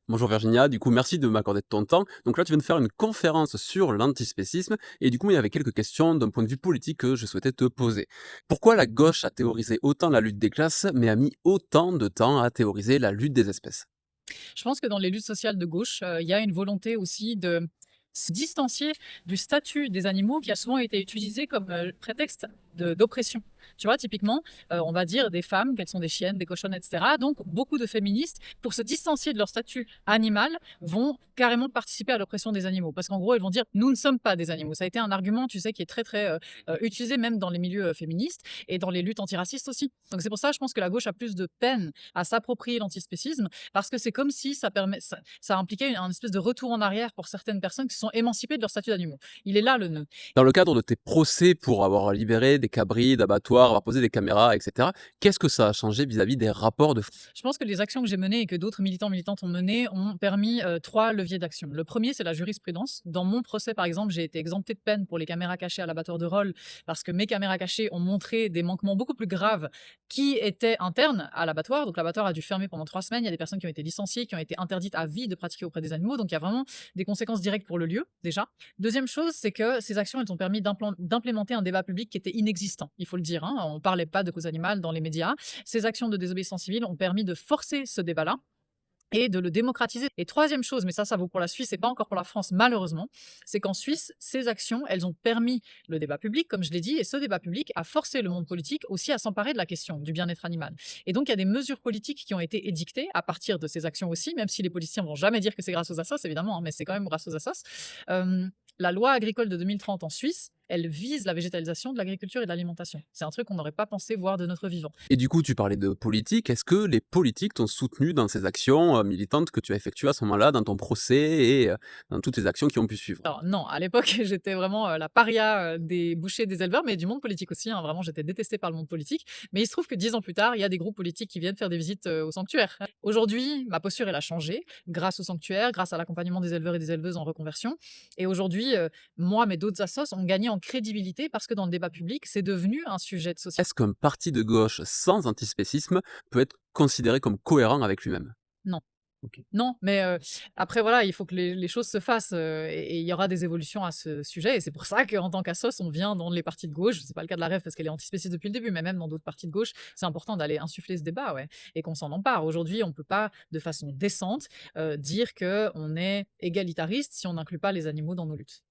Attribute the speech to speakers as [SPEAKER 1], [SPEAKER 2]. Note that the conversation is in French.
[SPEAKER 1] Bonjour Virginia, du coup merci de m'accorder de ton temps. Donc là tu viens de faire une conférence sur l'antispécisme et du coup il y avait quelques questions d'un point de vue politique que je souhaitais te poser. Pourquoi la gauche a théorisé autant la lutte des classes mais a mis autant de temps à théoriser la lutte des espèces?
[SPEAKER 2] Je pense que dans les luttes sociales de gauche, il y a une volonté aussi de se distancier du statut des animaux qui a souvent été utilisé comme, prétexte d'oppression. Tu vois? Typiquement, on va dire des femmes qu'elles sont des chiennes, des cochonnes et cetera. Donc beaucoup de féministes, pour se distancier de leur statut animal, vont carrément participer à l'oppression des animaux. Parce qu'en gros, elles vont dire: «Nous ne sommes pas des animaux». Ça a été un argument, tu sais, qui est très, très, utilisé même dans les milieux, féministes et dans les luttes antiracistes aussi. Donc c'est pour ça, je pense que la gauche a plus de peine à s'approprier l'antispécisme parce que c'est comme si ça impliquait un espèce de retour en arrière pour certaines personnes qui se sont émancipées de leur statut d'animaux. Il est là le nœud.
[SPEAKER 1] Dans le cadre de tes procès pour avoir libéré des cabris, d'abattoirs, avoir posé des caméras, etc., qu'est-ce que ça a changé vis-à-vis des rapports de force?
[SPEAKER 2] Je pense que les actions que j'ai menées et que d'autres militants, militantes ont menées ont permis 3 leviers d'action. Le premier, c'est la jurisprudence. Dans mon procès, par exemple, j'ai été exemptée de peine pour les caméras cachées à l'abattoir de Rolle parce que mes caméras cachées ont montré des manquements beaucoup plus graves qui étaient internes à l'abattoir. Donc l'abattoir a dû fermer pendant 3 semaines. Il y a des personnes qui ont été licenciées, qui ont été interdites à vie de pratiquer auprès des animaux. Donc il y a vraiment des conséquences directes pour le lieu, déjà. Deuxième chose, c'est que ces actions, elles ont permis d'implémenter un débat public qui était inexistant, il faut le dire, hein. On ne parlait pas de cause animale dans les médias. Ces actions de désobéissance civile ont permis de forcer ce débat-là et de le démocratiser. Et troisième chose, mais ça vaut pour la Suisse et pas encore pour la France malheureusement, c'est qu'en Suisse, ces actions, elles ont permis le débat public, comme je l'ai dit, et ce débat public a forcé le monde politique aussi à s'emparer de la question du bien-être animal. Et donc, il y a des mesures politiques qui ont été édictées à partir de ces actions aussi, même si les politiciens vont jamais dire que c'est grâce aux assos, évidemment, hein, mais c'est quand même grâce aux assos. La loi agricole de 2030 en Suisse, elle vise la végétalisation de l'agriculture et de l'alimentation. C'est un truc qu'on n'aurait pas pensé voir de notre vivant.
[SPEAKER 1] Et du coup, tu parlais de politique. Est-ce que les politiques t'ont soutenu dans ces actions militantes que tu as effectuées à ce moment-là, dans ton procès et dans toutes les actions qui ont pu suivre?
[SPEAKER 2] Alors non, à l'époque, j'étais vraiment, la paria, des bouchers, des éleveurs, mais du monde politique aussi, hein. Vraiment, j'étais détestée par le monde politique. Mais il se trouve que 10 ans plus tard, il y a des groupes politiques qui viennent faire des visites, au sanctuaire. Aujourd'hui, ma posture, elle a changé grâce au sanctuaire, grâce à l'accompagnement des éleveurs et des éleveuses en reconversion. Et aujourd'hui, moi, mais d'autres assos ont gagné en crédibilité parce que dans le débat public, c'est devenu un sujet de société.
[SPEAKER 1] Est-ce qu'un parti de gauche sans antispécisme peut être considéré comme cohérent avec lui-même?
[SPEAKER 2] Non.
[SPEAKER 1] OK.
[SPEAKER 2] Non, mais après voilà, il faut que les choses se fassent, et il y aura des évolutions à ce sujet et c'est pour ça qu'en tant qu'assos, on vient dans les partis de gauche. C'est pas le cas de la REF parce qu'elle est antispéciste depuis le début, mais même dans d'autres partis de gauche, c'est important d'aller insuffler ce débat, ouais, et qu'on s'en empare. Aujourd'hui, on peut pas, de façon décente, dire qu'on est égalitariste si on n'inclut pas les animaux dans nos luttes.